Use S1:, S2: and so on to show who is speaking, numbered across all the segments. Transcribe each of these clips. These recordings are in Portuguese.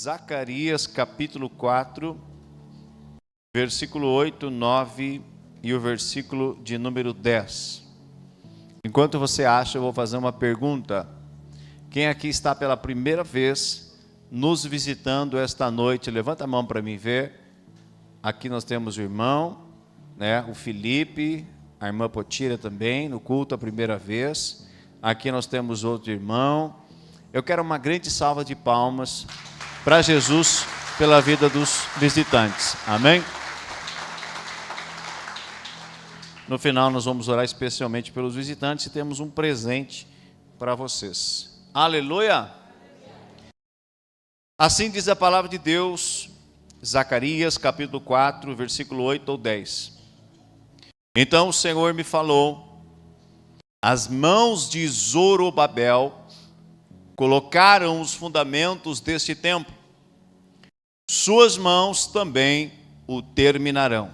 S1: Zacarias capítulo 4, versículo 8, 9 e o versículo de número 10. Enquanto você acha, eu vou fazer uma pergunta. Quem aqui está pela primeira vez nos visitando esta noite? Levanta a mão para mim ver. Aqui nós temos o irmão, o Felipe, a irmã Potira também, no culto a primeira vez. Aqui nós temos outro irmão. Eu quero uma grande salva de palmas para Jesus pela vida dos visitantes. Amém? No final nós vamos orar especialmente pelos visitantes e temos um presente para vocês. Aleluia! Assim diz a palavra de Deus, Zacarias capítulo 4, versículo 8 ou 10. Então o Senhor me falou: as mãos de Zorobabel colocaram os fundamentos deste templo, suas mãos também o terminarão.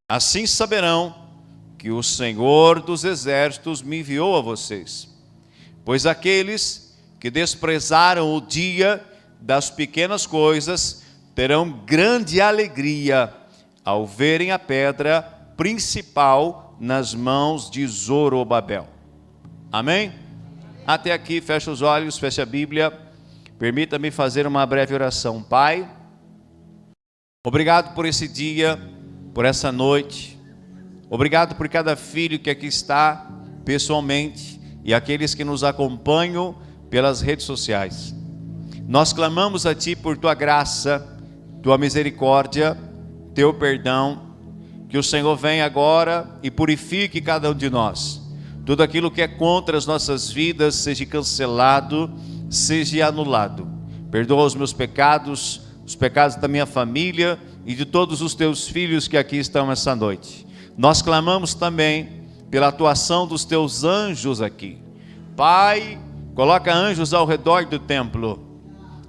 S1: Assim saberão que o Senhor dos exércitos me enviou a vocês. Pois aqueles que desprezaram o dia das pequenas coisas terão grande alegria ao verem a pedra principal nas mãos de Zorobabel. Amém? Até aqui, fecha os olhos, fecha a Bíblia. Permita-me fazer uma breve oração. Pai, obrigado por esse dia, por essa noite. Obrigado por cada filho que aqui está pessoalmente e aqueles que nos acompanham pelas redes sociais. Nós clamamos a Ti por Tua graça, Tua misericórdia, Teu perdão. Que o Senhor venha agora e purifique cada um de nós. Tudo aquilo que é contra as nossas vidas seja cancelado, seja anulado. Perdoa os meus pecados, os pecados da minha família e de todos os teus filhos que aqui estão essa noite. Nós clamamos também pela atuação dos teus anjos aqui. Pai, coloca anjos ao redor do templo,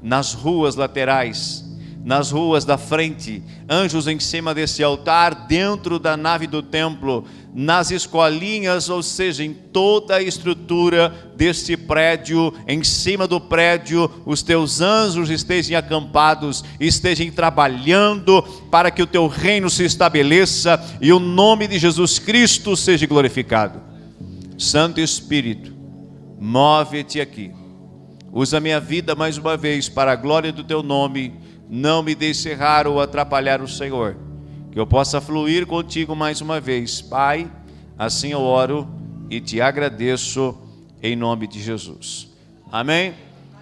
S1: nas ruas laterais, nas ruas da frente, anjos em cima desse altar, dentro da nave do templo, nas escolinhas, ou seja, em toda a estrutura deste prédio, em cima do prédio, os teus anjos estejam acampados, estejam trabalhando para que o teu reino se estabeleça e o nome de Jesus Cristo seja glorificado. Santo Espírito, move-te aqui, usa a minha vida mais uma vez para a glória do teu nome. Não me deixe errar ou atrapalhar o Senhor, que eu possa fluir contigo mais uma vez. Pai, assim eu oro e te agradeço em nome de Jesus. Amém?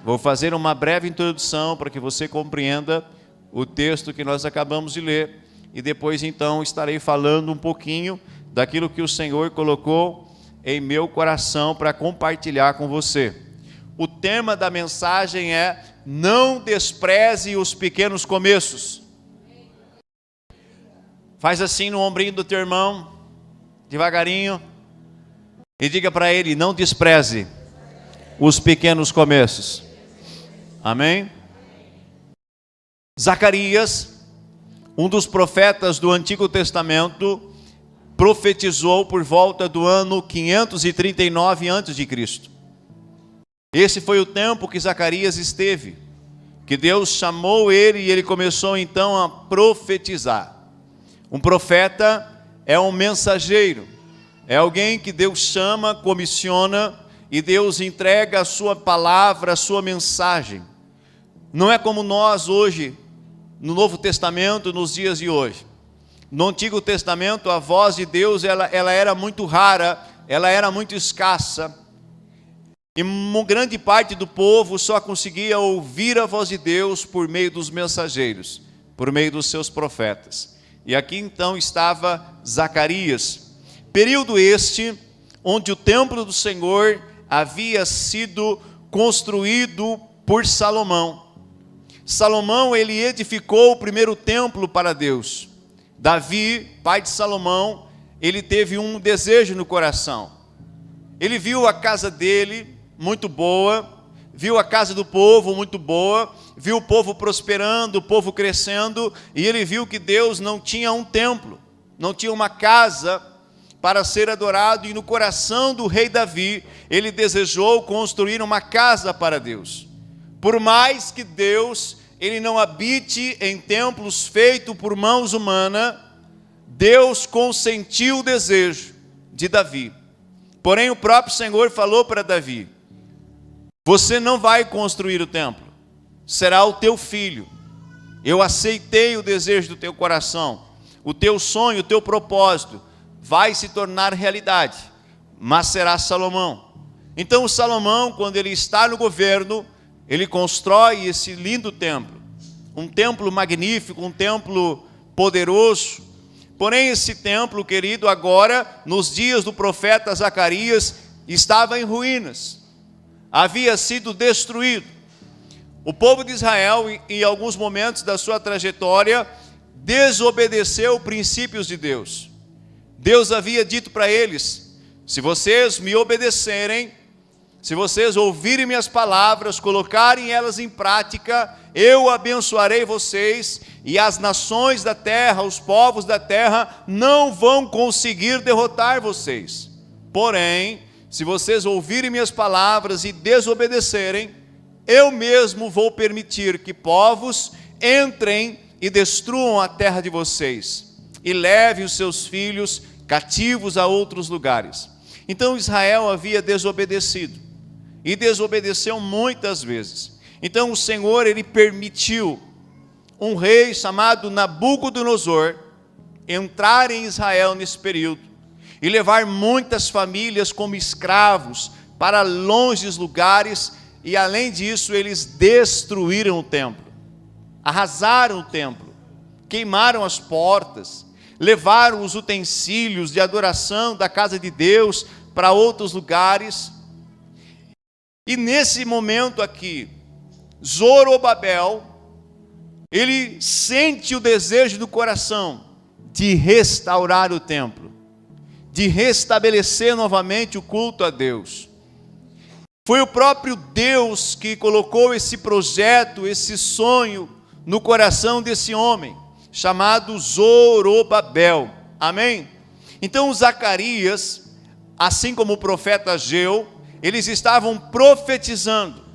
S1: Vou fazer uma breve introdução para que você compreenda o texto que nós acabamos de ler e depois então estarei falando um pouquinho daquilo que o Senhor colocou em meu coração para compartilhar com você. O tema da mensagem é: não despreze os pequenos começos. Faz assim no ombrinho do teu irmão, devagarinho, e diga para ele: não despreze os pequenos começos. Amém? Zacarias, um dos profetas do Antigo Testamento, profetizou por volta do ano 539 a.C. Esse foi o tempo que Zacarias esteve, que Deus chamou ele e ele começou então a profetizar. Um profeta é um mensageiro, é alguém que Deus chama, comissiona e Deus entrega a sua palavra, a sua mensagem. Não é como nós hoje, no Novo Testamento, nos dias de hoje. No Antigo Testamento, a voz de Deus ela era muito rara, ela era muito escassa. E uma grande parte do povo só conseguia ouvir a voz de Deus por meio dos mensageiros, por meio dos seus profetas. E aqui então estava Zacarias. Período este onde o templo do Senhor havia sido construído por Salomão. Salomão, ele edificou o primeiro templo para Deus. Davi, pai de Salomão, ele teve um desejo no coração. Ele viu a casa dele muito boa, viu a casa do povo muito boa, viu o povo prosperando, o povo crescendo, e ele viu que Deus não tinha um templo, não tinha uma casa para ser adorado, e no coração do rei Davi, ele desejou construir uma casa para Deus. Por mais que Deus ele não habite em templos feitos por mãos humanas, Deus consentiu o desejo de Davi. Porém, o próprio Senhor falou para Davi: você não vai construir o templo, será o teu filho. Eu aceitei o desejo do teu coração, o teu sonho, o teu propósito vai se tornar realidade, mas será Salomão. Então Salomão, quando ele está no governo, ele constrói esse lindo templo, um templo magnífico, um templo poderoso. Porém esse templo, querido, agora, nos dias do profeta Zacarias, estava em ruínas, havia sido destruído. O povo de Israel, em alguns momentos da sua trajetória, desobedeceu princípios de Deus. Deus havia dito para eles: se vocês me obedecerem, se vocês ouvirem minhas palavras, colocarem elas em prática, eu abençoarei vocês, e as nações da terra, os povos da terra, não vão conseguir derrotar vocês. Porém, se vocês ouvirem minhas palavras e desobedecerem, eu mesmo vou permitir que povos entrem e destruam a terra de vocês, e levem os seus filhos cativos a outros lugares. Então Israel havia desobedecido, e desobedeceu muitas vezes. Então o Senhor, ele permitiu um rei chamado Nabucodonosor entrar em Israel nesse período, e levar muitas famílias como escravos para longes lugares. E além disso, eles destruíram o templo, arrasaram o templo, queimaram as portas, levaram os utensílios de adoração da casa de Deus para outros lugares. E nesse momento aqui, Zorobabel, ele sente o desejo do coração de restaurar o templo, de restabelecer novamente o culto a Deus. Foi o próprio Deus que colocou esse projeto, esse sonho no coração desse homem, chamado Zorobabel. Amém? Então Zacarias, assim como o profeta Ageu, eles estavam profetizando.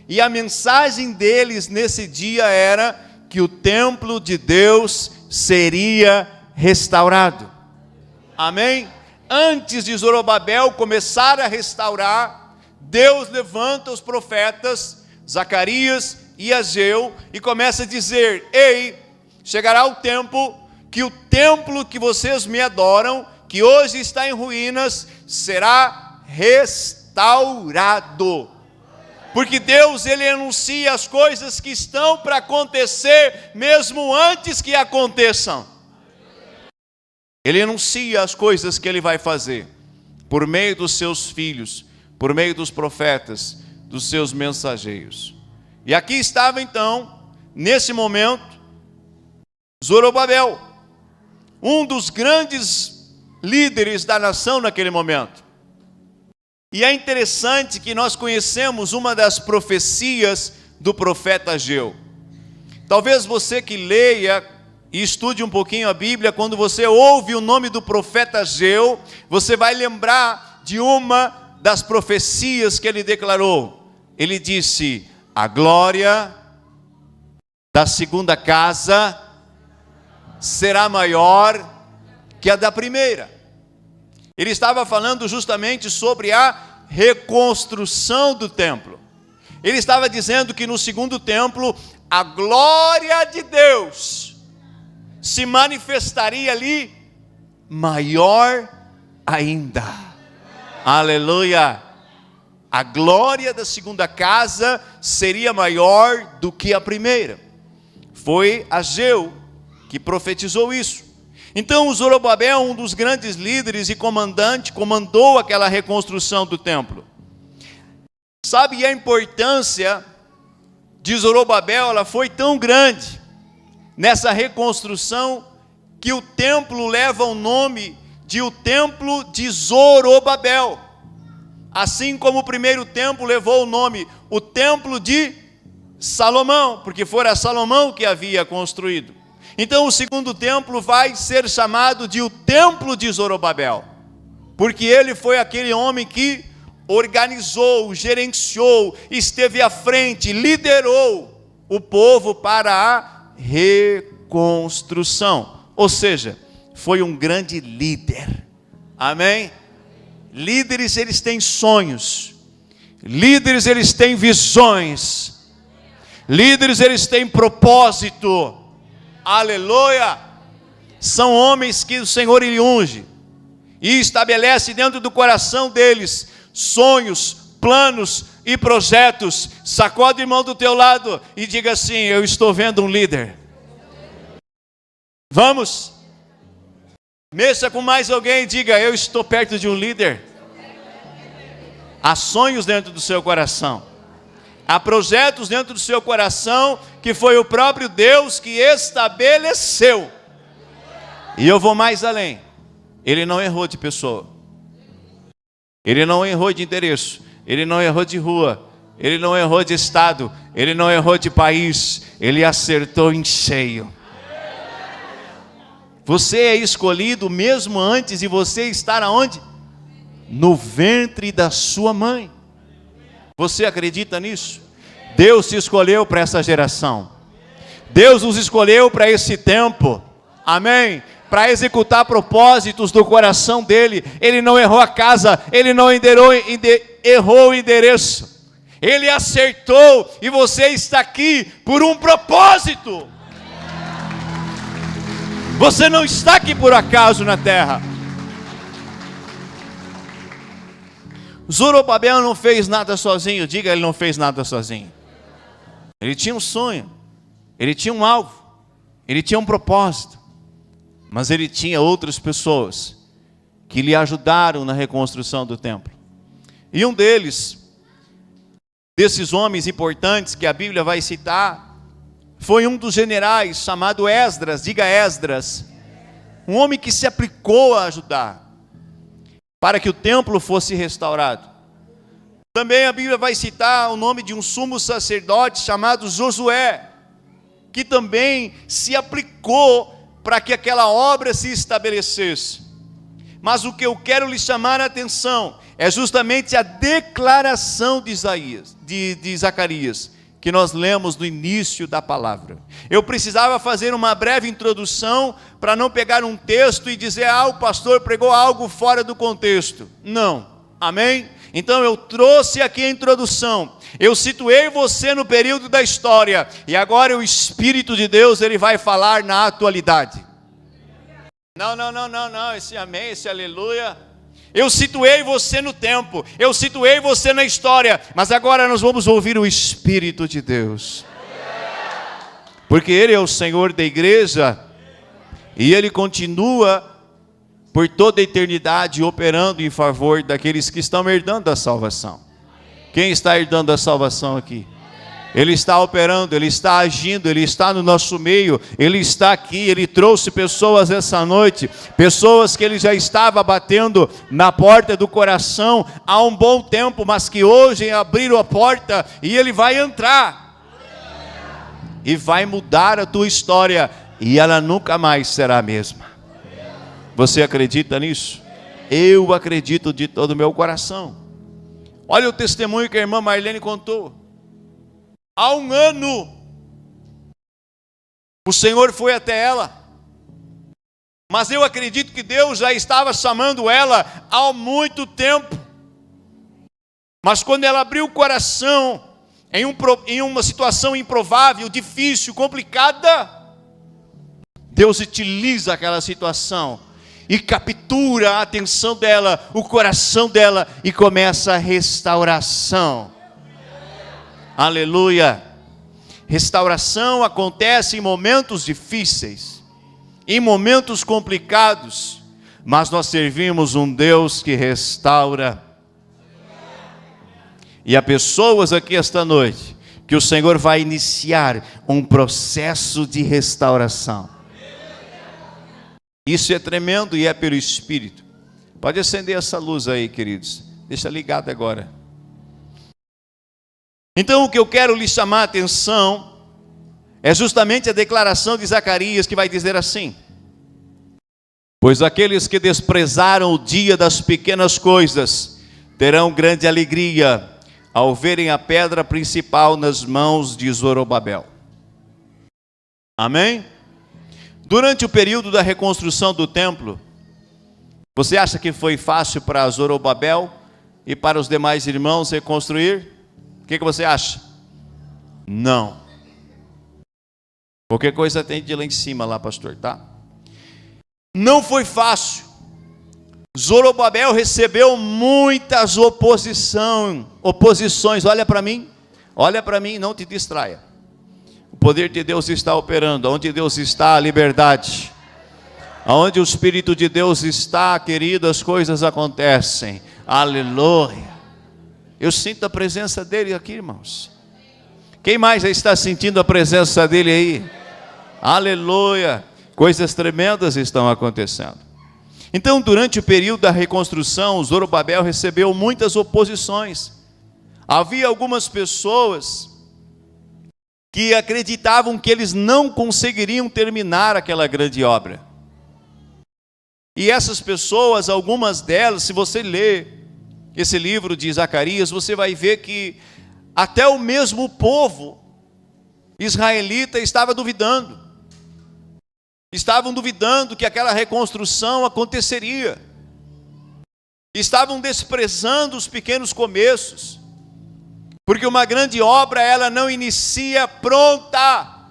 S1: E a mensagem deles nesse dia era que o templo de Deus seria restaurado. Amém? Antes de Zorobabel começar a restaurar, Deus levanta os profetas Zacarias e Ageu e começa a dizer: ei, chegará o tempo que o templo que vocês me adoram, que hoje está em ruínas, será restaurado. Porque Deus, ele anuncia as coisas que estão para acontecer mesmo antes que aconteçam. Ele anuncia as coisas que ele vai fazer por meio dos seus filhos, por meio dos profetas, dos seus mensageiros. E aqui estava então, nesse momento, Zorobabel, um dos grandes líderes da nação naquele momento. E é interessante que nós conhecemos uma das profecias do profeta Ageu. Talvez você que leia e estude um pouquinho a Bíblia, quando você ouve o nome do profeta Ageu, você vai lembrar de uma das profecias que ele declarou. Ele disse: a glória da segunda casa será maior que a da primeira. Ele estava falando justamente sobre a reconstrução do templo. Ele estava dizendo que no segundo templo, a glória de Deus se manifestaria ali maior ainda. Aleluia! A glória da segunda casa seria maior do que a primeira. Foi Ageu que profetizou isso. Então Zorobabel, um dos grandes líderes e comandante, comandou aquela reconstrução do templo. Sabe, a importância de Zorobabel, ela foi tão grande nessa reconstrução, que o templo leva o nome de o templo de Zorobabel. Assim como o primeiro templo levou o nome, o templo de Salomão, porque fora Salomão que havia construído. Então o segundo templo vai ser chamado de o templo de Zorobabel, porque ele foi aquele homem que organizou, gerenciou, esteve à frente, liderou o povo para a reconstrução. Ou seja, foi um grande líder. Amém? Líderes, eles têm sonhos. Líderes, eles têm visões. Líderes, eles têm propósito. Aleluia! São homens que o Senhor ele unge e estabelece dentro do coração deles sonhos, planos e projetos. Sacode a mão do teu lado e diga assim: eu estou vendo um líder. Vamos? Mexa com mais alguém e diga: eu estou perto de um líder. Há sonhos dentro do seu coração. Há projetos dentro do seu coração que foi o próprio Deus que estabeleceu. E eu vou mais além. Ele não errou de pessoa. Ele não errou de endereço. Ele não errou de rua. Ele não errou de estado. Ele não errou de país. Ele acertou em cheio. Você é escolhido mesmo antes de você estar aonde? No ventre da sua mãe. Você acredita nisso? Deus te escolheu para essa geração. Deus nos escolheu para esse tempo. Amém? Para executar propósitos do coração dele. Ele não errou a casa, ele não errou o endereço. Ele acertou e você está aqui por um propósito. Você não está aqui por acaso na terra. Zorobabel não fez nada sozinho. Diga, ele não fez nada sozinho. Ele tinha um sonho, ele tinha um alvo, ele tinha um propósito. Mas ele tinha outras pessoas que lhe ajudaram na reconstrução do templo. E um desses homens importantes que a Bíblia vai citar, foi um dos generais chamado Esdras. Diga, Esdras. Um homem que se aplicou a ajudar para que o templo fosse restaurado. Também a Bíblia vai citar o nome de um sumo sacerdote chamado Josué, que também se aplicou para que aquela obra se estabelecesse. Mas o que eu quero lhe chamar a atenção é justamente a declaração de Zacarias, que nós lemos no início da palavra. Eu precisava fazer uma breve introdução para não pegar um texto e dizer: o pastor pregou algo fora do contexto. Não, amém? Então eu trouxe aqui a introdução. Eu situei você no período da história. E agora o Espírito de Deus, ele vai falar na atualidade. Não, esse amém, esse aleluia. Eu situei você no tempo. Eu situei você na história. Mas agora nós vamos ouvir o Espírito de Deus. Porque Ele é o Senhor da igreja. E Ele continua por toda a eternidade operando em favor daqueles que estão herdando a salvação. Quem está herdando a salvação aqui? Ele está operando, Ele está agindo, Ele está no nosso meio, Ele está aqui. Ele trouxe pessoas essa noite, pessoas que Ele já estava batendo na porta do coração há um bom tempo, mas que hoje abriram a porta e Ele vai entrar e vai mudar a tua história, e ela nunca mais será a mesma. Você acredita nisso? Eu acredito de todo o meu coração. Olha o testemunho que a irmã Marlene contou. Há um ano, o Senhor foi até ela. Mas eu acredito que Deus já estava chamando ela há muito tempo. Mas quando ela abriu o coração, em uma situação improvável, difícil, complicada, Deus utiliza aquela situação e captura a atenção dela, o coração dela, e começa a restauração. Aleluia. Restauração acontece em momentos difíceis, em momentos complicados, mas nós servimos um Deus que restaura. E há pessoas aqui esta noite que o Senhor vai iniciar um processo de restauração. Isso é tremendo e é pelo Espírito. Pode acender essa luz aí, queridos. Deixa ligado agora. Então, o que eu quero lhe chamar a atenção é justamente a declaração de Zacarias, que vai dizer assim: pois aqueles que desprezaram o dia das pequenas coisas terão grande alegria ao verem a pedra principal nas mãos de Zorobabel. Amém? Durante o período da reconstrução do templo, você acha que foi fácil para Zorobabel e para os demais irmãos reconstruir? O que você acha? Não. Qualquer coisa tem de lá em cima, lá, pastor, tá? Não foi fácil. Zorobabel recebeu muitas oposições. Olha para mim, não te distraia. O poder de Deus está operando. Onde Deus está, a liberdade. Onde o Espírito de Deus está, querido, as coisas acontecem. Aleluia. Eu sinto a presença dele aqui, irmãos. Quem mais está sentindo a presença dele aí? Aleluia. Coisas tremendas estão acontecendo. Então, durante o período da reconstrução, Zorobabel recebeu muitas oposições. Havia algumas pessoas que acreditavam que eles não conseguiriam terminar aquela grande obra. E essas pessoas, algumas delas, se você ler esse livro de Zacarias, você vai ver que até o mesmo povo israelita estava duvidando. Estavam duvidando que aquela reconstrução aconteceria. Estavam desprezando os pequenos começos. Porque uma grande obra, ela não inicia pronta.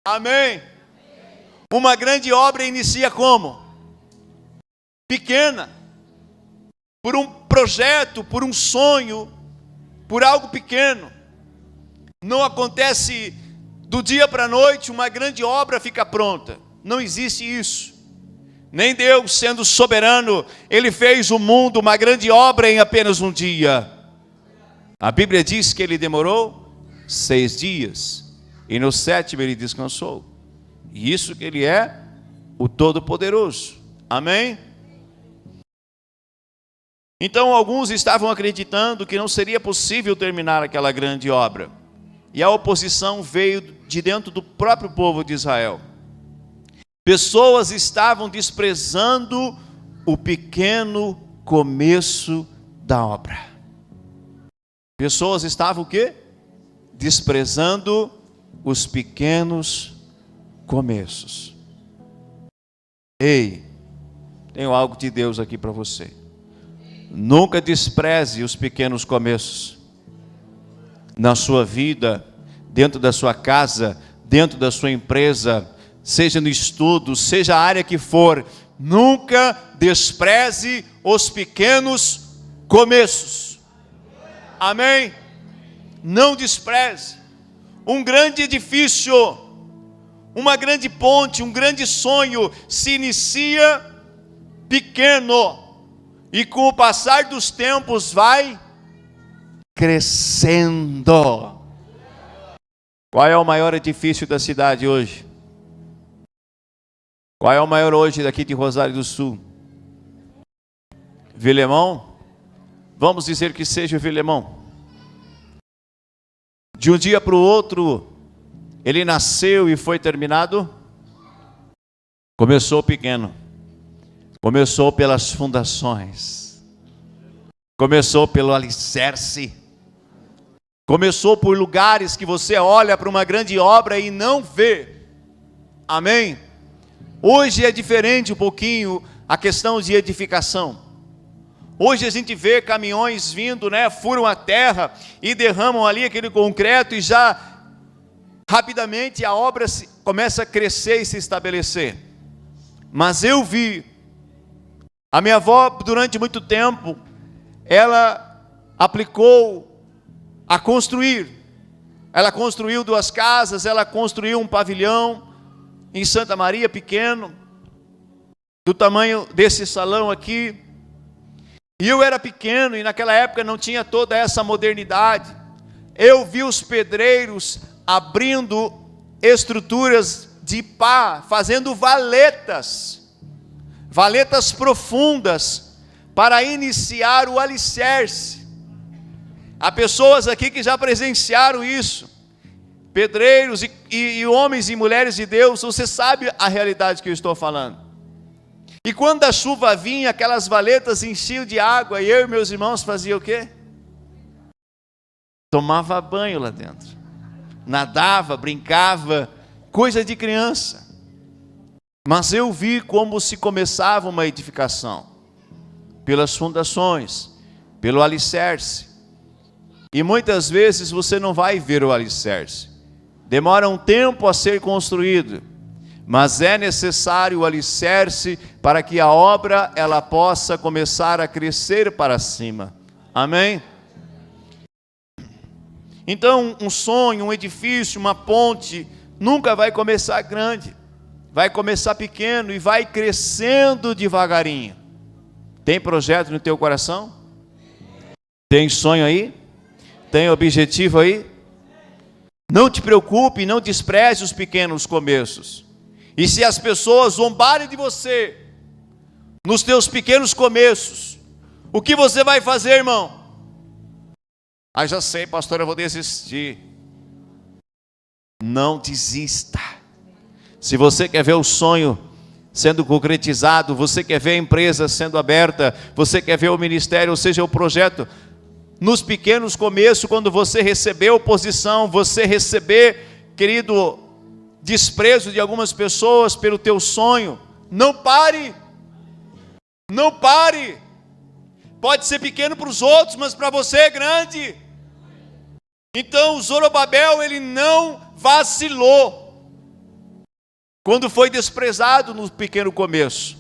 S1: Amém? Uma grande obra inicia como? Pequena. Por um projeto, por um sonho, por algo pequeno. Não acontece do dia para a noite, uma grande obra fica pronta. Não existe isso. Nem Deus, sendo soberano, Ele fez o mundo, uma grande obra em apenas um dia. A Bíblia diz que Ele demorou 6 dias. E no 7º Ele descansou. E isso que Ele é o Todo-Poderoso. Amém? Então alguns estavam acreditando que não seria possível terminar aquela grande obra. E a oposição veio de dentro do próprio povo de Israel. Pessoas estavam desprezando o pequeno começo da obra. Pessoas estavam o quê? Desprezando os pequenos começos. Ei, tenho algo de Deus aqui para você. Nunca despreze os pequenos começos. Na sua vida, dentro da sua casa, dentro da sua empresa, seja no estudo, seja a área que for, nunca despreze os pequenos começos. Amém? Não despreze. Um grande edifício, uma grande ponte, um grande sonho se inicia pequeno e com o passar dos tempos vai crescendo. Qual é o maior edifício da cidade hoje? Qual é o maior hoje daqui de Rosário do Sul? Vilemão? Vamos dizer que seja o Vilemão. De um dia para o outro, ele nasceu e foi terminado? Começou pequeno. Começou pelas fundações. Começou pelo alicerce. Começou por lugares que você olha para uma grande obra e não vê. Amém? Hoje é diferente um pouquinho a questão de edificação. Hoje a gente vê caminhões vindo, furam a terra e derramam ali aquele concreto e já rapidamente a obra começa a crescer e se estabelecer. Mas eu vi, a minha avó durante muito tempo, ela aplicou a construir. Ela construiu 2 casas, ela construiu um pavilhão em Santa Maria, pequeno, do tamanho desse salão aqui. E eu era pequeno e naquela época não tinha toda essa modernidade. Eu vi os pedreiros abrindo estruturas de pá, fazendo valetas profundas para iniciar o alicerce. Há pessoas aqui que já presenciaram isso, pedreiros e homens e mulheres de Deus. Você sabe a realidade que eu estou falando. E quando a chuva vinha, aquelas valetas enchiam de água, e eu e meus irmãos faziam o quê? Tomava banho lá dentro, nadava, brincava, coisa de criança. Mas eu vi como se começava uma edificação, pelas fundações, pelo alicerce. E muitas vezes você não vai ver o alicerce. Demora um tempo a ser construído, mas é necessário o alicerce para que a obra ela possa começar a crescer para cima. Amém? Então, um sonho, um edifício, uma ponte, nunca vai começar grande. Vai começar pequeno e vai crescendo devagarinho. Tem projeto no teu coração? Tem sonho aí? Tem objetivo aí? Não te preocupe, não despreze os pequenos começos. E se as pessoas zombarem de você nos teus pequenos começos, o que você vai fazer, irmão? Ah, já sei, pastor, eu vou desistir. Não desista. Se você quer ver o sonho sendo concretizado, você quer ver a empresa sendo aberta, você quer ver o ministério, ou seja, o projeto, nos pequenos começos, quando você receber oposição, você receber, querido, desprezo de algumas pessoas pelo teu sonho, não pare. Não pare. Pode ser pequeno para os outros, mas para você é grande. Então Zorobabel, ele não vacilou quando foi desprezado no pequeno começo.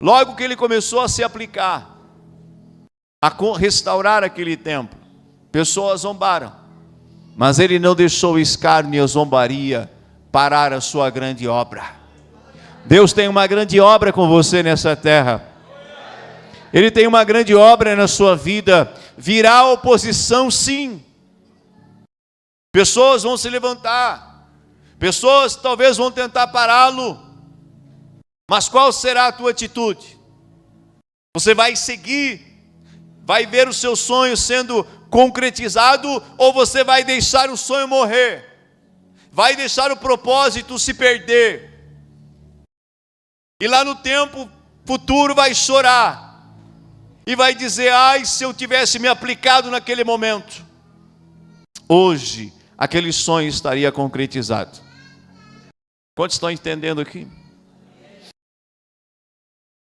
S1: Logo que ele começou a se aplicar, a restaurar aquele templo, pessoas zombaram, mas ele não deixou o escárnio e a zombaria parar a sua grande obra. Deus tem uma grande obra com você nessa terra. Ele tem uma grande obra na sua vida. Virá oposição, sim. Pessoas vão se levantar. Pessoas talvez vão tentar pará-lo. Mas qual será a tua atitude? Você vai seguir? Vai ver o seu sonho sendo concretizado? Ou você vai deixar o sonho morrer? Vai deixar o propósito se perder? E lá no tempo futuro vai chorar. E vai dizer, ai, se eu tivesse me aplicado naquele momento. Hoje, aquele sonho estaria concretizado. Quantos estão entendendo aqui?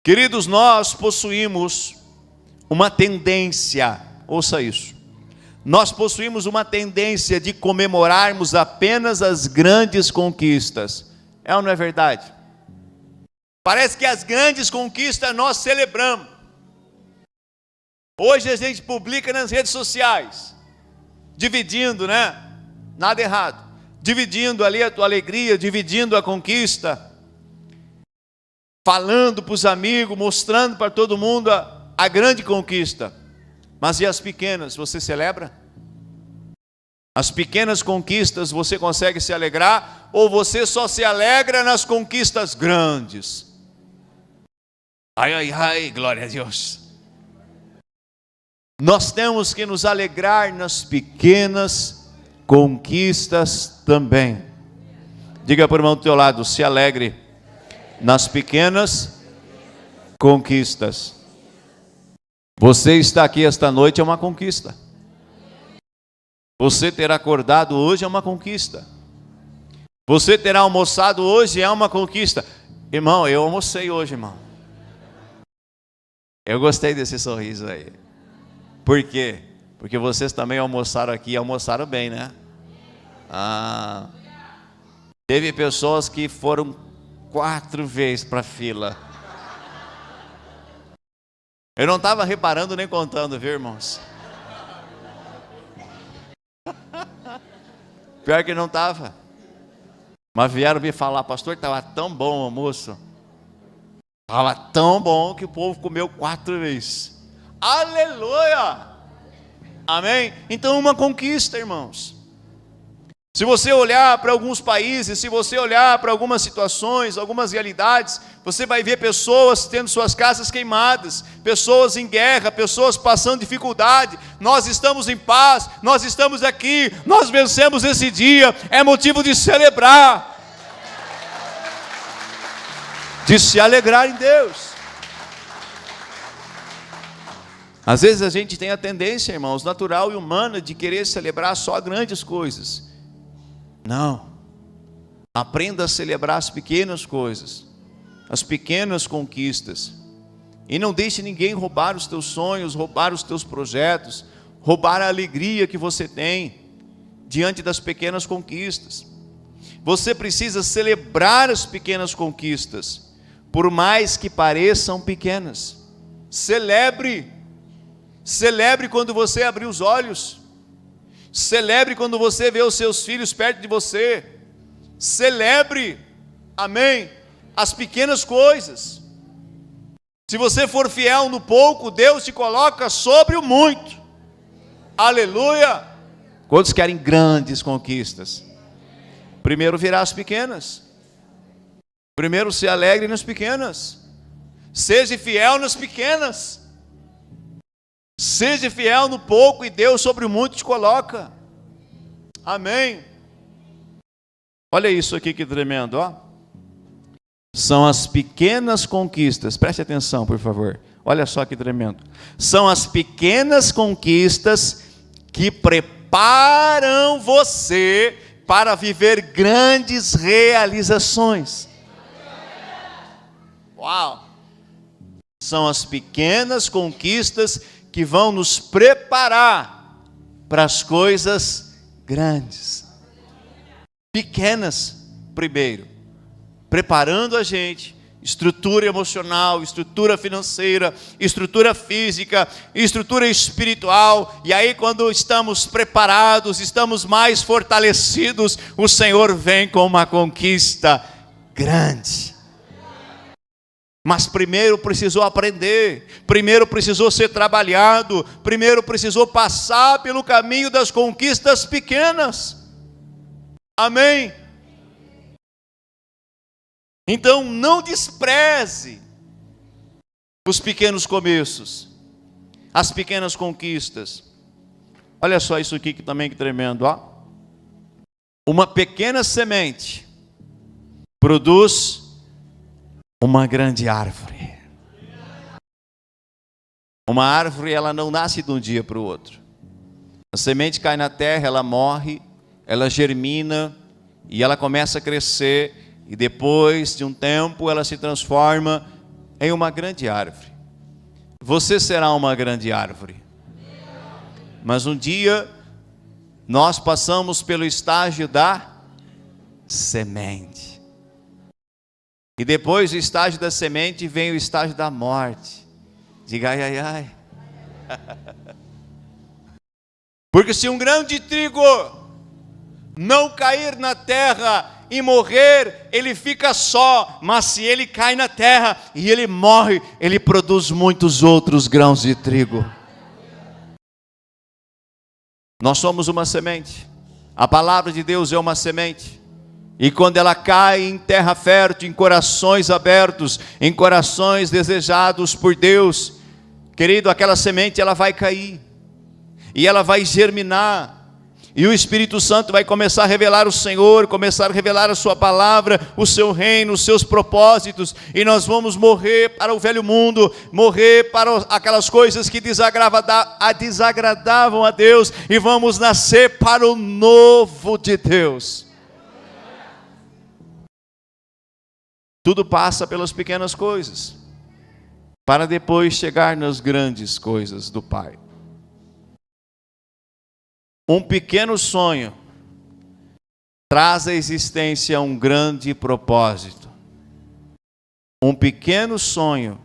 S1: Queridos, nós possuímos uma tendência, ouça isso. Nós possuímos uma tendência de comemorarmos apenas as grandes conquistas. É ou não é verdade? Parece que as grandes conquistas nós celebramos. Hoje a gente publica nas redes sociais, dividindo, né? Nada errado. Dividindo ali a tua alegria, dividindo a conquista. Falando para os amigos, mostrando para todo mundo a grande conquista. Mas e as pequenas, você celebra? As pequenas conquistas você consegue se alegrar? Ou você só se alegra nas conquistas grandes? Ai, ai, ai, glória a Deus. Nós temos que nos alegrar nas pequenas conquistas também. Diga para o irmão do teu lado, se alegre nas pequenas conquistas. Você está aqui esta noite é uma conquista. Você ter acordado hoje é uma conquista. Você ter almoçado hoje é uma conquista. Irmão, eu almocei hoje, irmão. Eu gostei desse sorriso aí. Por quê? Porque vocês também almoçaram aqui e almoçaram bem, né? Teve pessoas que foram 4 vezes para a fila. Eu não estava reparando nem contando, viu, irmãos? Pior que não estava. Mas vieram me falar, pastor, estava tão bom o almoço. Estava tão bom que o povo comeu 4 vezes. Aleluia! Amém? Então uma conquista, irmãos. Se você olhar para alguns países, se você olhar para algumas situações, algumas realidades, você vai ver pessoas tendo suas casas queimadas, pessoas em guerra, pessoas passando dificuldade. Nós estamos em paz, nós estamos aqui, nós vencemos esse dia, é motivo de celebrar, de se alegrar em Deus. Às vezes a gente tem a tendência, irmãos, natural e humana, de querer celebrar só grandes coisas. Não. Aprenda a celebrar as pequenas coisas, as pequenas conquistas. E não deixe ninguém roubar os teus sonhos, roubar os teus projetos, roubar a alegria que você tem diante das pequenas conquistas. Você precisa celebrar as pequenas conquistas, por mais que pareçam pequenas. Celebre quando você abrir os olhos. Celebre quando você vê os seus filhos perto de você. Celebre, amém, as pequenas coisas. Se você for fiel no pouco, Deus te coloca sobre o muito. Aleluia! Quantos querem grandes conquistas? Primeiro virá as pequenas. Primeiro se alegre nas pequenas. Seja fiel nas pequenas. Seja fiel no pouco e Deus sobre o muito te coloca. Amém. Olha isso aqui que tremendo, ó. São as pequenas conquistas. Preste atenção, por favor. Olha só que tremendo. São as pequenas conquistas que preparam você para viver grandes realizações. Uau! São as pequenas conquistas que vão nos preparar para as coisas grandes. Pequenas, primeiro, preparando a gente, estrutura emocional, estrutura financeira, estrutura física, estrutura espiritual, e aí quando estamos preparados, estamos mais fortalecidos, o Senhor vem com uma conquista grande. Mas primeiro precisou aprender, primeiro precisou ser trabalhado, primeiro precisou passar pelo caminho das conquistas pequenas. Amém? Então não despreze os pequenos começos, as pequenas conquistas. Olha só isso aqui que também que tremendo, ó. Uma pequena semente produz uma grande árvore. Uma árvore, ela não nasce de um dia para o outro. A semente cai na terra, ela morre, ela germina e ela começa a crescer, e depois de um tempo ela se transforma em uma grande árvore. Você será uma grande árvore. Mas um dia nós passamos pelo estágio da semente. E depois do estágio da semente vem o estágio da morte. Diga ai, ai, ai. Porque se um grão de trigo não cair na terra e morrer, ele fica só. Mas se ele cai na terra e ele morre, ele produz muitos outros grãos de trigo. Nós somos uma semente. A palavra de Deus é uma semente. E quando ela cai em terra fértil, em corações abertos, em corações desejados por Deus, querido, aquela semente ela vai cair. E ela vai germinar. E o Espírito Santo vai começar a revelar o Senhor, começar a revelar a sua palavra, o seu reino, os seus propósitos. E nós vamos morrer para o velho mundo, morrer para aquelas coisas que desagradavam a Deus, e vamos nascer para o novo de Deus. Tudo passa pelas pequenas coisas, para depois chegar nas grandes coisas do Pai. Um pequeno sonho traz à existência um grande propósito. Um pequeno sonho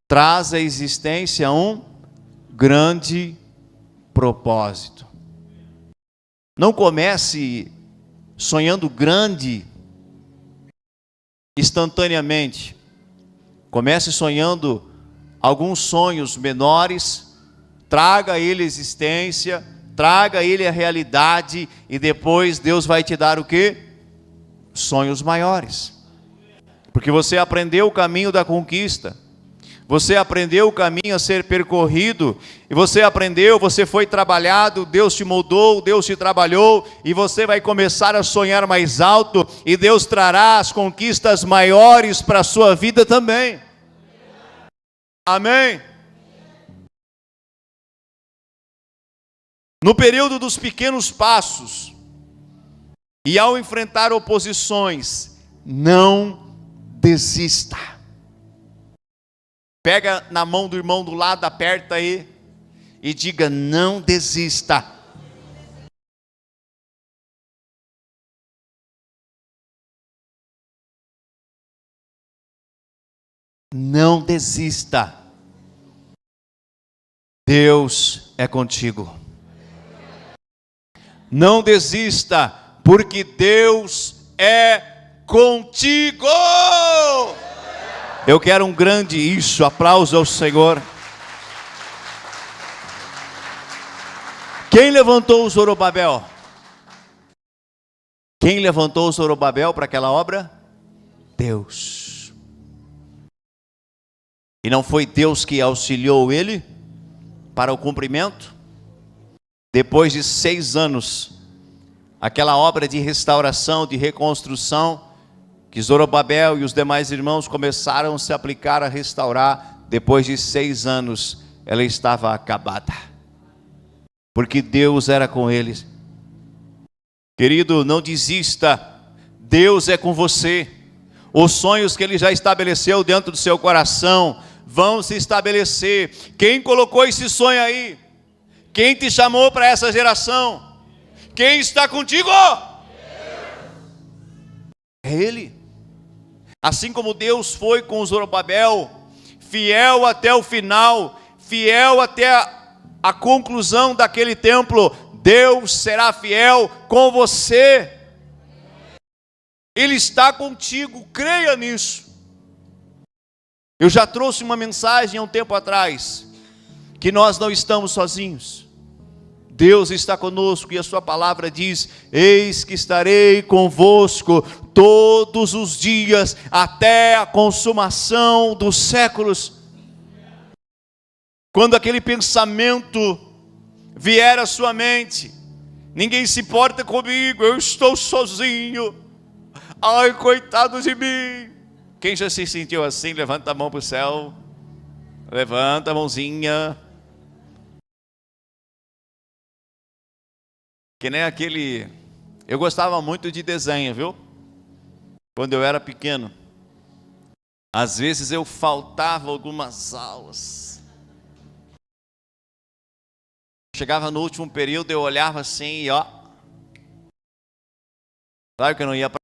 S1: traz à existência um grande propósito. Não comece sonhando grande instantaneamente. Comece sonhando alguns sonhos menores, traga a ele a existência, traga a ele a realidade, e depois Deus vai te dar o quê? Sonhos maiores. Porque você aprendeu o caminho da conquista, você aprendeu o caminho a ser percorrido, e você aprendeu, você foi trabalhado, Deus te moldou, Deus te trabalhou, e você vai começar a sonhar mais alto, e Deus trará as conquistas maiores para a sua vida também. Amém? No período dos pequenos passos, E ao enfrentar oposições, não desista. Pega na mão do irmão do lado, aperta aí e diga: não desista. Não desista. Deus é contigo. Não desista, porque Deus é contigo. Eu quero um grande isso, aplauso ao Senhor. Quem levantou o Zorobabel? Quem levantou o Zorobabel para aquela obra? Deus. E não foi Deus que auxiliou ele para o cumprimento? Depois de 6 anos, aquela obra de restauração, de reconstrução, que Zorobabel e os demais irmãos começaram a se aplicar a restaurar, depois de 6 anos, ela estava acabada. Porque Deus era com eles. Querido, não desista. Deus é com você. Os sonhos que Ele já estabeleceu dentro do seu coração vão se estabelecer. Quem colocou esse sonho aí? Quem te chamou para essa geração? Quem está contigo? É Ele. Assim como Deus foi com Zorobabel, fiel até o final, fiel até a conclusão daquele templo, Deus será fiel com você. Ele está contigo, creia nisso. Eu já trouxe uma mensagem há um tempo atrás, que nós não estamos sozinhos. Deus está conosco e a sua palavra diz: eis que estarei convosco todos os dias, até a consumação dos séculos. Quando aquele pensamento vier à sua mente: ninguém se importa comigo, eu estou sozinho, ai, coitado de mim. Quem já se sentiu assim, levanta a mão para o céu. Levanta a mãozinha. Que nem aquele... Eu gostava muito de desenho, viu? Quando eu era pequeno. Às vezes eu faltava algumas aulas. Chegava no último período, eu olhava assim e ó. Claro que eu não ia para...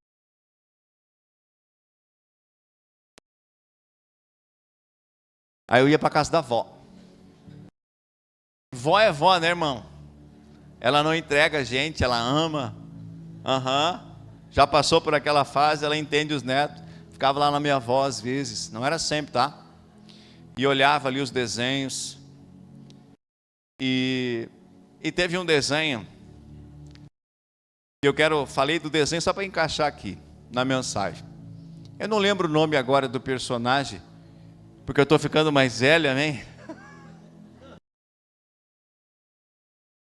S1: Aí eu ia para casa da avó. Vó é vó, né, irmão? Ela não entrega a gente, ela ama. Já passou por aquela fase, ela entende os netos. Ficava lá na minha avó às vezes, não era sempre, tá? E olhava ali os desenhos. E teve um desenho que falei do desenho só para encaixar aqui na mensagem. Eu não lembro o nome agora do personagem, porque eu estou ficando mais velho, amém?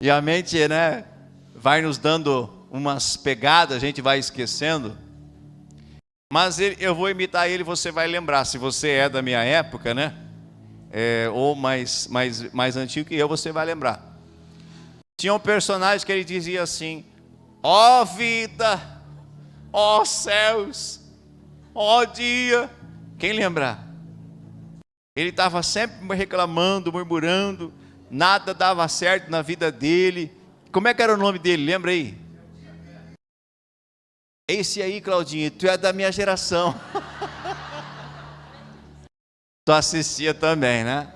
S1: E a mente, né, vai nos dando umas pegadas, a gente vai esquecendo. Mas eu vou imitar ele, você vai lembrar. Se você é da minha época, né, ou mais antigo que eu, você vai lembrar. Tinha um personagem que ele dizia assim: ó vida, ó céus, ó dia. Quem lembra? Ele estava sempre reclamando, murmurando, nada dava certo na vida dele. Como é que era o nome dele? Lembra aí? Esse aí, Claudinho, tu é da minha geração. Tu assistia também, né?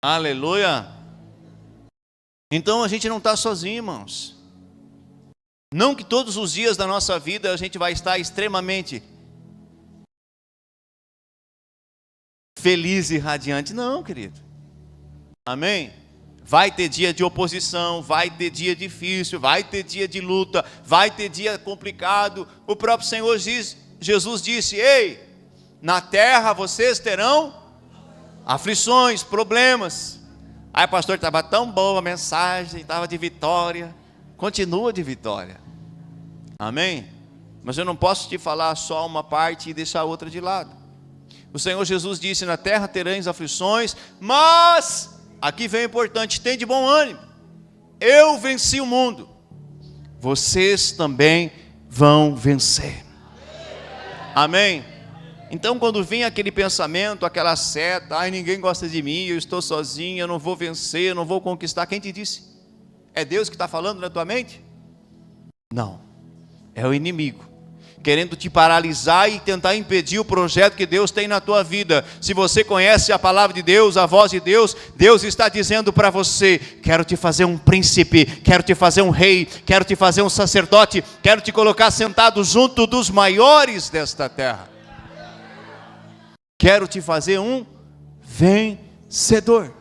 S1: Aleluia. Então a gente não está sozinho, irmãos. Não que todos os dias da nossa vida a gente vai estar extremamente feliz e radiante. Não, querido. Amém? Vai ter dia de oposição, vai ter dia difícil, vai ter dia de luta, vai ter dia complicado. O próprio Senhor Jesus disse: ei, na terra vocês terão aflições, problemas. Aí, pastor, estava tão boa a mensagem, estava de vitória. Continua de vitória. Amém? Mas eu não posso te falar só uma parte e deixar a outra de lado. O Senhor Jesus disse: na terra tereis aflições, mas, aqui vem o importante, tem de bom ânimo. Eu venci o mundo. vocês também vão vencer. Amém? Então, quando vem aquele pensamento, aquela seta, ai, ninguém gosta de mim, eu estou sozinho, eu não vou vencer, eu não vou conquistar, quem te disse? É Deus que está falando na tua mente? Não, é o inimigo, querendo te paralisar e tentar impedir o projeto que Deus tem na tua vida. Se você conhece a palavra de Deus, a voz de Deus, Deus está dizendo para você: quero te fazer um príncipe, quero te fazer um rei, quero te fazer um sacerdote, quero te colocar sentado junto dos maiores desta terra. Quero te fazer um vencedor.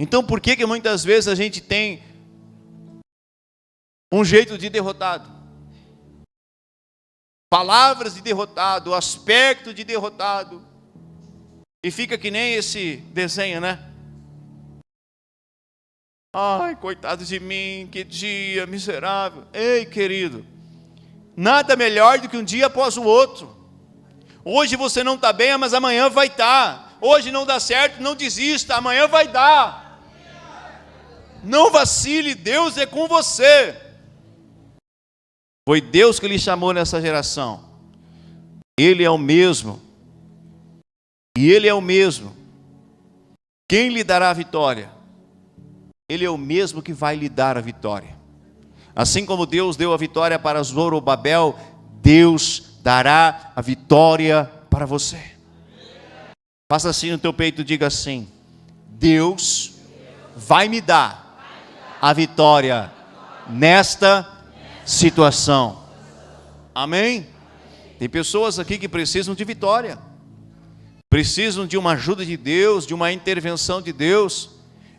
S1: Então por que muitas vezes a gente tem um jeito de derrotado? Palavras de derrotado, aspecto de derrotado. E fica que nem esse desenho, né? Ai, coitado de mim, que dia miserável. Ei, querido, nada melhor do que um dia após o outro. Hoje você não está bem, mas amanhã vai estar. Hoje não dá certo, não desista, amanhã vai dar. Não vacile, Deus é com você. Foi Deus que lhe chamou nessa geração. Ele é o mesmo. E Ele é o mesmo. Quem lhe dará a vitória? Ele é o mesmo que vai lhe dar a vitória. Assim como Deus deu a vitória para Zorobabel, Deus dará a vitória para você. Faça assim no teu peito e diga assim: Deus vai me dar a vitória nesta situação. Amém? Tem pessoas aqui que precisam de vitória, precisam de uma ajuda de Deus, de uma intervenção de Deus.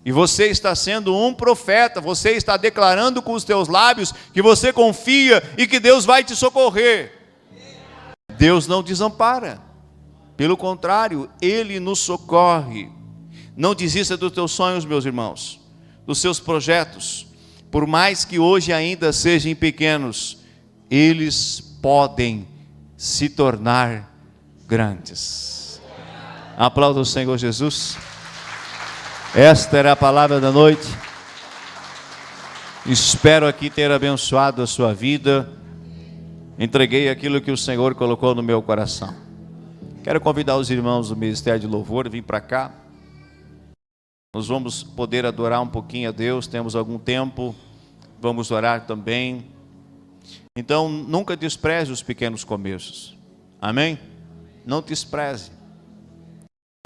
S1: E você está sendo um profeta, você está declarando com os teus lábios que você confia e que Deus vai te socorrer. Deus não desampara, pelo contrário, Ele nos socorre. Não desista dos teus sonhos, meus irmãos, dos seus projetos. Por mais que hoje ainda sejam pequenos, eles podem se tornar grandes. Aplauda o Senhor Jesus. Esta era a palavra da noite. Espero aqui ter abençoado a sua vida. Entreguei aquilo que o Senhor colocou no meu coração. Quero convidar os irmãos do Ministério de Louvor a vir para cá. Nós vamos poder adorar um pouquinho a Deus, temos algum tempo. Vamos orar também. Então, nunca despreze os pequenos começos. Amém? Não despreze.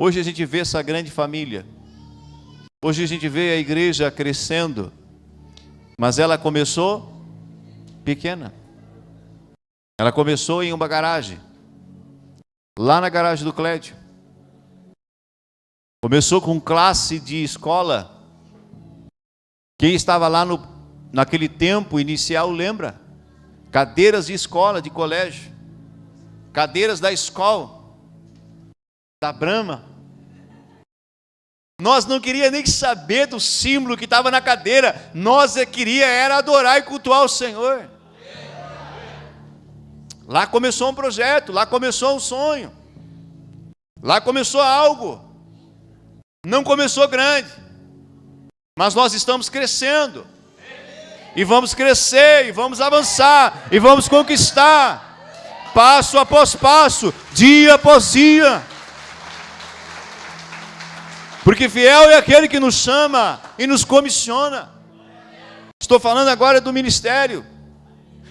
S1: Hoje a gente vê essa grande família. Hoje a gente vê a igreja crescendo. Mas ela começou pequena. Ela começou em uma garagem. Lá na garagem do Clédio. Começou com classe de escola. Quem estava lá naquele tempo inicial lembra? Cadeiras de escola, de colégio. Cadeiras da escola. Da Brahma. Nós não queríamos nem saber do símbolo que estava na cadeira. Nós queríamos adorar e cultuar o Senhor. Lá começou um projeto, lá começou um sonho. Lá começou algo. Não começou grande. Mas nós estamos crescendo. E vamos crescer, e vamos avançar, e vamos conquistar. Passo após passo, dia após dia. Porque fiel é aquele que nos chama e nos comissiona. Estou falando agora do ministério.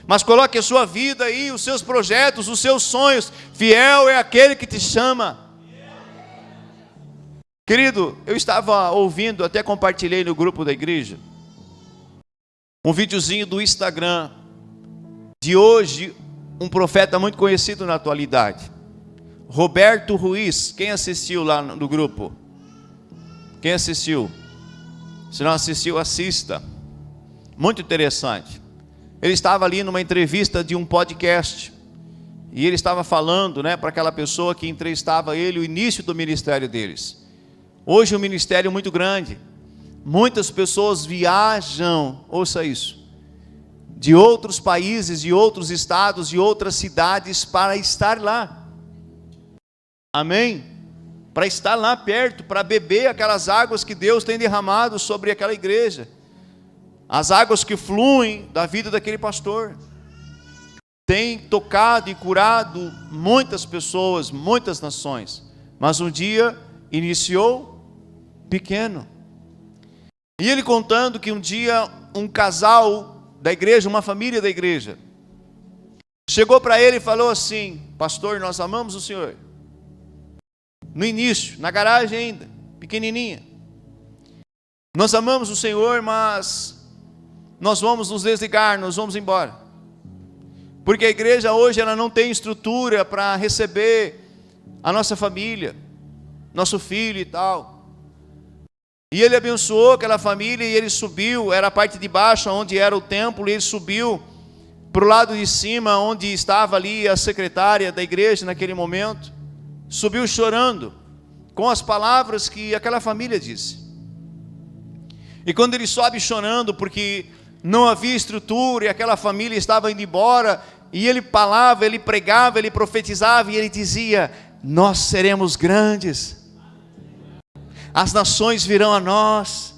S1: Mas coloque a sua vida aí, os seus projetos, os seus sonhos. Fiel é aquele que te chama. Querido, eu estava ouvindo, até compartilhei no grupo da igreja, um videozinho do Instagram, de hoje, um profeta muito conhecido na atualidade, Roberto Ruiz. Quem assistiu lá no grupo? Quem assistiu? Se não assistiu, assista. Muito interessante. Ele estava ali numa entrevista de um podcast, e ele estava falando, para aquela pessoa que entrevistava ele, o início do ministério deles. Hoje um ministério muito grande. Muitas pessoas viajam, ouça isso, de outros países, de outros estados, de outras cidades para estar lá. Amém? Para estar lá perto, para beber aquelas águas que Deus tem derramado sobre aquela igreja. as águas que fluem da vida daquele pastor têm tocado e curado muitas pessoas, muitas nações. Mas um dia iniciou pequeno. E ele contando que um dia um casal da igreja, uma família da igreja, chegou para ele e falou assim: pastor, nós amamos o senhor. No início, na garagem ainda, pequenininha. Nós amamos o senhor, mas nós vamos nos desligar, nós vamos embora. Porque a igreja hoje ela não tem estrutura para receber a nossa família, nosso filho e tal. E ele abençoou aquela família e ele subiu, era a parte de baixo onde era o templo, e ele subiu para o lado de cima onde estava ali a secretária da igreja naquele momento. Subiu chorando com as palavras que aquela família disse. E quando ele sobe chorando porque não havia estrutura e aquela família estava indo embora, e ele falava, ele pregava, ele profetizava e ele dizia: nós seremos grandes. As nações virão a nós.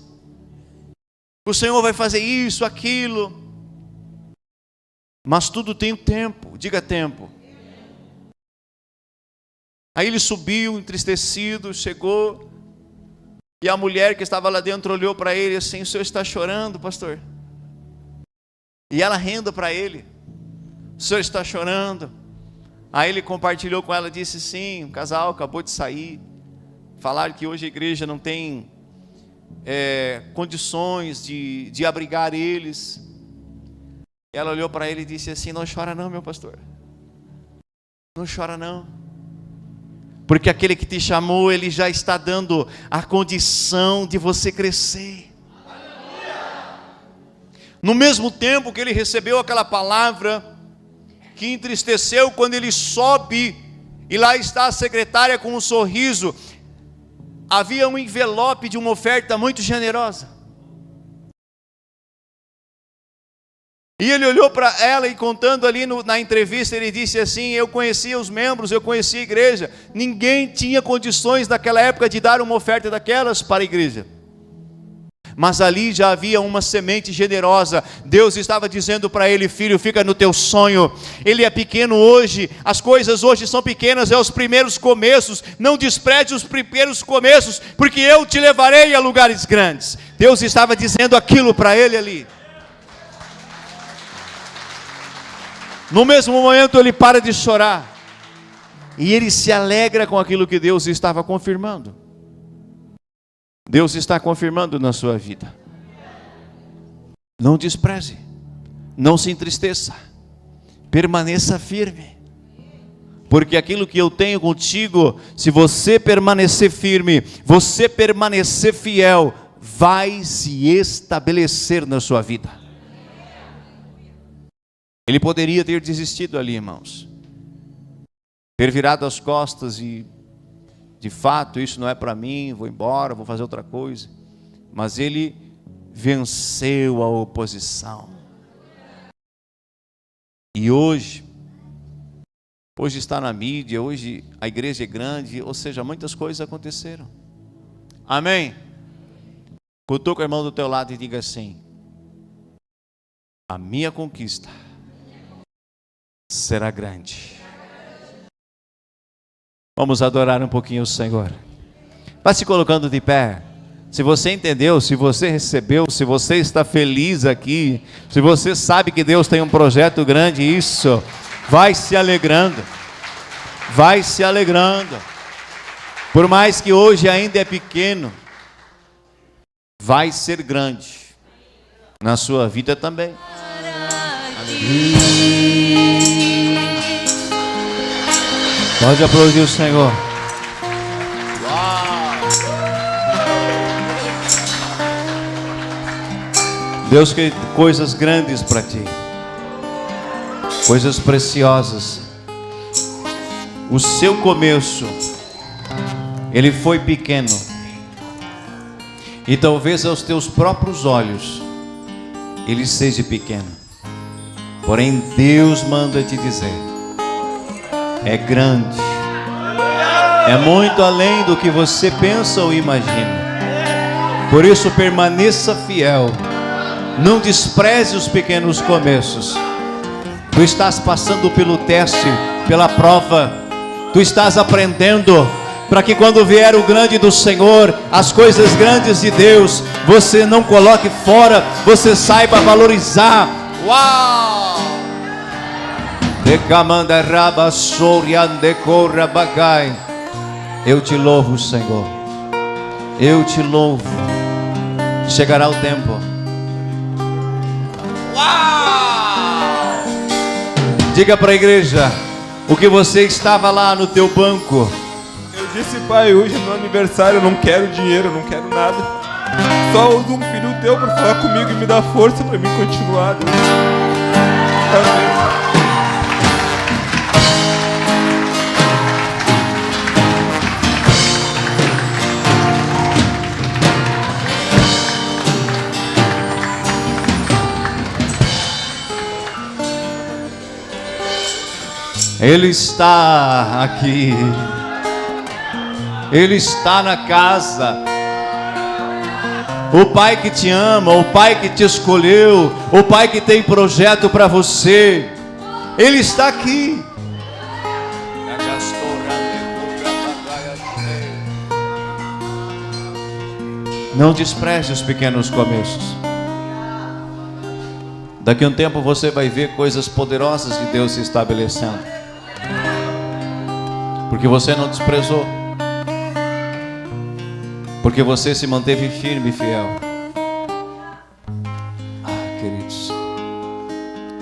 S1: O Senhor vai fazer isso, aquilo. Mas tudo tem um tempo. Diga tempo. Aí ele subiu, entristecido, chegou. E a mulher que estava lá dentro olhou para ele assim: o senhor está chorando, pastor? E ela rindo para ele: o senhor está chorando? Aí ele compartilhou com ela, disse: sim, o casal acabou de sair. Falaram que hoje a igreja não tem condições de abrigar eles. Ela olhou para ele e disse assim: não chora não, meu pastor. Não chora não. Porque aquele que te chamou, ele já está dando a condição de você crescer. No mesmo tempo que ele recebeu aquela palavra, que entristeceu, quando ele sobe, e lá está a secretária com um sorriso, havia um envelope de uma oferta muito generosa. E ele olhou para ela e contando ali na entrevista, ele disse assim: eu conhecia os membros, eu conhecia a igreja. Ninguém tinha condições naquela época de dar uma oferta daquelas para a igreja. Mas ali já havia uma semente generosa. Deus estava dizendo para ele: filho, fica no teu sonho. Ele é pequeno hoje, as coisas hoje são pequenas, é os primeiros começos. Não despreze os primeiros começos, porque eu te levarei a lugares grandes. Deus estava dizendo aquilo para ele ali. No mesmo momento ele para de chorar, e ele se alegra com aquilo que Deus estava confirmando. Deus está confirmando na sua vida. Não despreze, não se entristeça, permaneça firme, porque aquilo que eu tenho contigo, se você permanecer firme, você permanecer fiel, vai se estabelecer na sua vida. Ele poderia ter desistido ali, irmãos, ter virado as costas e, de fato, isso não é para mim, vou embora, vou fazer outra coisa. Mas ele venceu a oposição. E hoje está na mídia, hoje a igreja é grande, ou seja, muitas coisas aconteceram. Amém? Cutuca o irmão do teu lado e diga assim: a minha conquista será grande. Vamos adorar um pouquinho o Senhor. Vai se colocando de pé. Se você entendeu, se você recebeu, se você está feliz aqui, se você sabe que Deus tem um projeto grande, isso, vai se alegrando. Vai se alegrando. Por mais que hoje ainda é pequeno, vai ser grande na sua vida também. Pode aplaudir o Senhor. Deus quer coisas grandes para ti, coisas preciosas. O seu começo, ele foi pequeno, e talvez aos teus próprios olhos ele seja pequeno. Porém Deus manda te dizer: é grande, é muito além do que você pensa ou imagina. Por isso permaneça fiel, Não despreze os pequenos começos. Tu estás passando pelo teste, pela prova. Tu estás aprendendo, para que quando vier o grande do Senhor, as coisas grandes de Deus, você não coloque fora, você saiba valorizar. Uau! Eu te louvo, Senhor. Eu te louvo. Chegará o tempo. Uau! Diga para a igreja o que você estava lá no teu banco.
S2: Eu disse, pai, hoje no aniversário eu não quero dinheiro, eu não quero nada. Só uso um filho teu para falar comigo e me dar força para mim continuar. Amém.
S1: Ele está aqui. Ele está na casa. O Pai que te ama, o Pai que te escolheu, o Pai que tem projeto para você, Ele está aqui. Não despreze os pequenos começos. Daqui a um tempo você vai ver coisas poderosas de Deus se estabelecendo, porque você não desprezou, porque você se manteve firme e fiel. Queridos,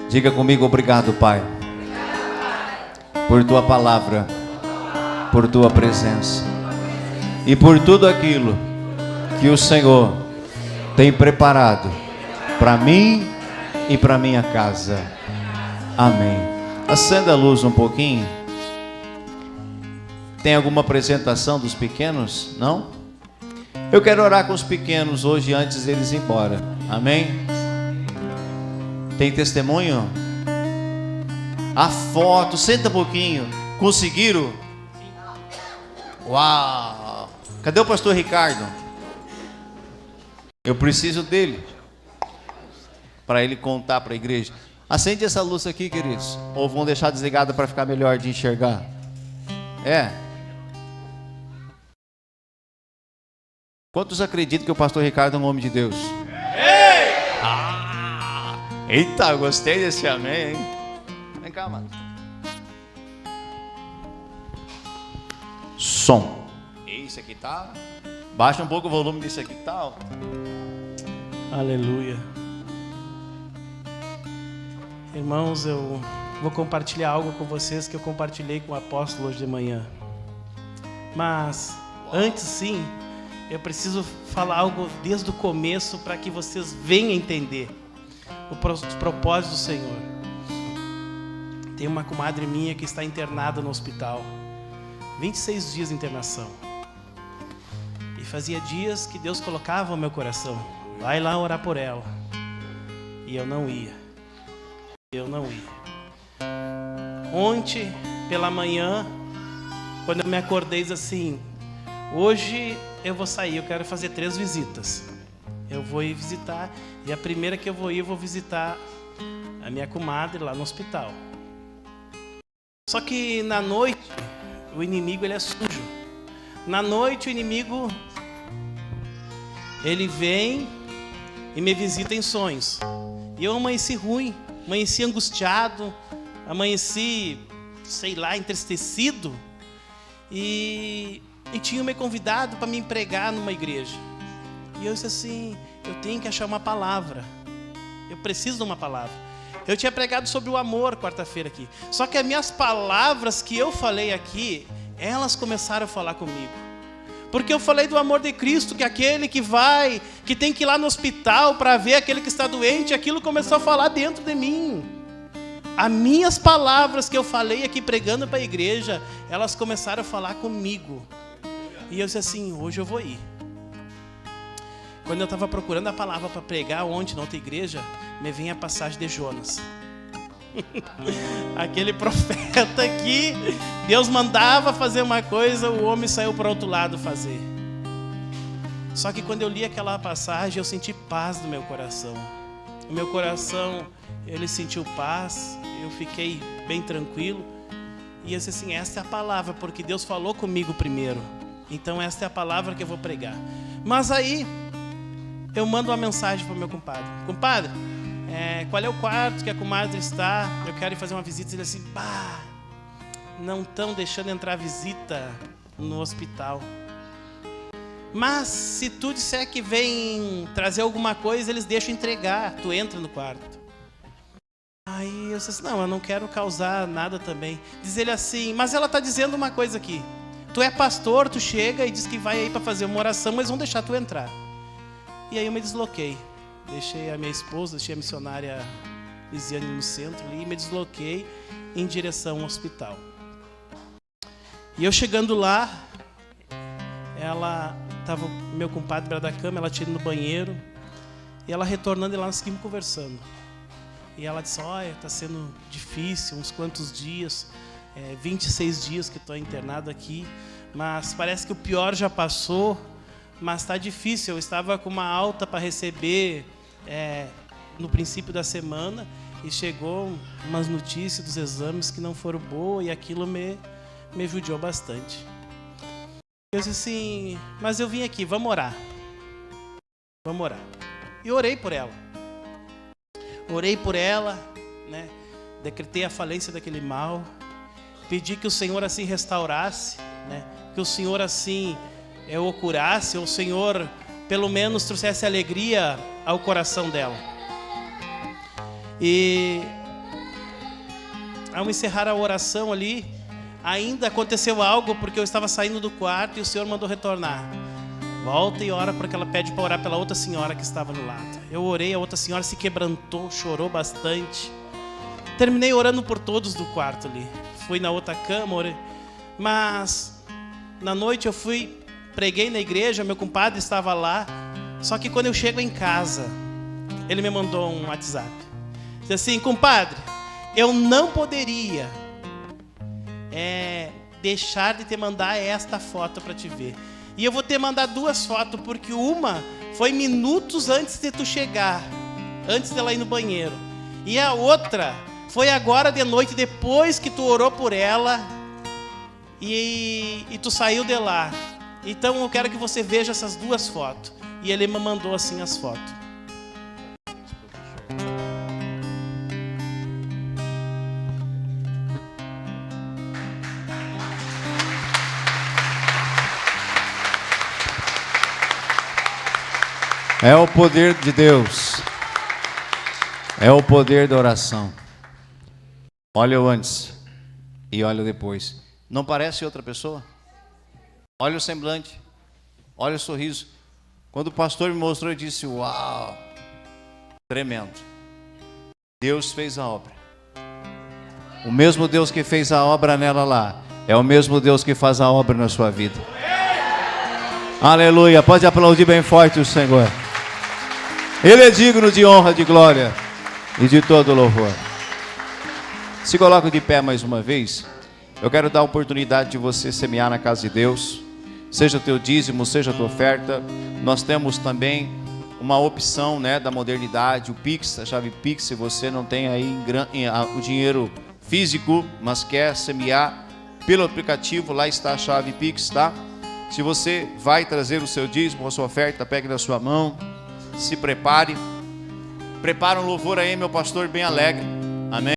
S1: diga comigo: obrigado, Pai, por tua palavra, por tua presença e por tudo aquilo que o Senhor tem preparado para mim e para minha casa. Amém. Acenda a luz um pouquinho. Tem alguma apresentação dos pequenos? Não? Eu quero orar com os pequenos hoje antes deles ir embora. Amém? Tem testemunho? A foto, senta um pouquinho. Conseguiram? Uau! Cadê o pastor Ricardo? Eu preciso dele, para ele contar para a igreja. Acende essa luz aqui, queridos. Ou vão deixar desligada para ficar melhor de enxergar? Quantos acreditam que o pastor Ricardo é um homem de Deus? Eita, gostei desse amém, hein? Vem cá, mano. Som. Isso aqui tá... Baixa um pouco o volume disso aqui, tá alto.
S3: Aleluia. Irmãos, eu vou compartilhar algo com vocês que eu compartilhei com o apóstolo hoje de manhã. Mas, antes sim, eu preciso falar algo desde o começo para que vocês venham entender os propósitos do Senhor. Tem uma comadre minha que está internada no hospital. 26 dias de internação. E fazia dias que Deus colocava no meu coração: vai lá orar por ela. E eu não ia. Ontem, pela manhã, quando eu me acordei, disse assim: hoje eu vou sair, eu quero fazer 3 visitas. Eu vou ir visitar, e a primeira que eu vou visitar a minha comadre lá no hospital. Só que na noite, o inimigo ele é sujo. Na noite o inimigo, ele vem e me visita em sonhos. E eu amanheci ruim, amanheci angustiado, amanheci, sei lá, entristecido. E tinham me convidado para me pregar numa igreja. E eu disse assim: eu tenho que achar uma palavra. Eu preciso de uma palavra. Eu tinha pregado sobre o amor quarta-feira aqui. Só que as minhas palavras que eu falei aqui, elas começaram a falar comigo. Porque eu falei do amor de Cristo, que aquele que vai, que tem que ir lá no hospital para ver aquele que está doente, aquilo começou a falar dentro de mim. As minhas palavras que eu falei aqui pregando para a igreja, elas começaram a falar comigo. E eu disse assim: hoje eu vou ir. Quando eu estava procurando a palavra para pregar ontem na outra igreja, me vem a passagem de Jonas. Aquele profeta que Deus mandava fazer uma coisa, o homem saiu para o outro lado fazer. Só que quando eu li aquela passagem, eu senti paz no meu coração. o meu coração, ele sentiu paz, eu fiquei bem tranquilo. E eu disse assim, esta é a palavra, porque Deus falou comigo primeiro. Então esta é a palavra que eu vou pregar. Mas aí, eu mando uma mensagem para o meu compadre. Compadre, qual é o quarto que a comadre está? Eu quero ir fazer uma visita. Ele assim, pá, não estão deixando entrar visita no hospital. Mas se tu disser que vem trazer alguma coisa, eles deixam entregar, tu entra no quarto. Aí eu disse assim, não, eu não quero causar nada também. Diz ele assim, mas ela está dizendo uma coisa aqui. Tu é pastor, tu chega e diz que vai aí para fazer uma oração, mas vão deixar tu entrar. E aí eu me desloquei. Deixei a minha esposa, deixei a missionária Lisiane no centro ali, e me desloquei em direção ao hospital. E eu chegando lá, ela estava, meu compadre beira da cama, ela tinha ido no banheiro, e ela retornando, e lá nós seguimos conversando. E ela disse, olha, está sendo difícil, uns quantos dias, 26 dias que estou internado aqui, mas parece que o pior já passou, mas está difícil. Eu estava com uma alta para receber no princípio da semana, e chegou umas notícias dos exames que não foram boas, e aquilo me judiou bastante. Eu disse assim, mas eu vim aqui, vamos orar. Vamos orar. E orei por ela. Orei por ela, né? Decretei a falência daquele mal. Pedi que o Senhor assim restaurasse, né? Que o Senhor assim o curasse, ou o Senhor pelo menos trouxesse alegria ao coração dela. E ao encerrar a oração ali, ainda aconteceu algo, porque eu estava saindo do quarto e o Senhor mandou retornar. Volta e ora, porque ela pede para orar pela outra senhora que estava no lado. Eu orei, a outra senhora se quebrantou, chorou bastante. Terminei orando por todos do quarto ali. Fui na outra cama, orei. Mas na noite eu preguei na igreja, meu compadre estava lá. Só que quando eu chego em casa, ele me mandou um WhatsApp. Disse assim, compadre, eu não poderia deixar de te mandar esta foto para te ver. E eu vou te mandar duas fotos, porque uma foi minutos antes de tu chegar, antes dela ir no banheiro. E a outra foi agora de noite, depois que tu orou por ela e tu saiu de lá. Então eu quero que você veja essas duas fotos. E ele me mandou assim as fotos.
S1: É o poder de Deus. É o poder da oração. Olha o antes e olha o depois. Não parece outra pessoa? Olha o semblante. Olha o sorriso. Quando o pastor me mostrou, eu disse, uau, tremendo. Deus fez a obra. O mesmo Deus que fez a obra nela lá, é o mesmo Deus que faz a obra na sua vida. Aleluia. Pode aplaudir bem forte o Senhor. Ele é digno de honra, de glória e de todo louvor. Se coloca de pé mais uma vez. Eu quero dar a oportunidade de você semear na casa de Deus. Seja o teu dízimo, seja a tua oferta. Nós temos também uma opção, né, da modernidade, o Pix, a chave Pix. Se você não tem aí o dinheiro físico, mas quer semear pelo aplicativo, lá está a chave Pix, tá? Se você vai trazer o seu dízimo, a sua oferta, pegue na sua mão. Se prepare. Prepara um louvor aí, meu pastor, bem alegre. Amém.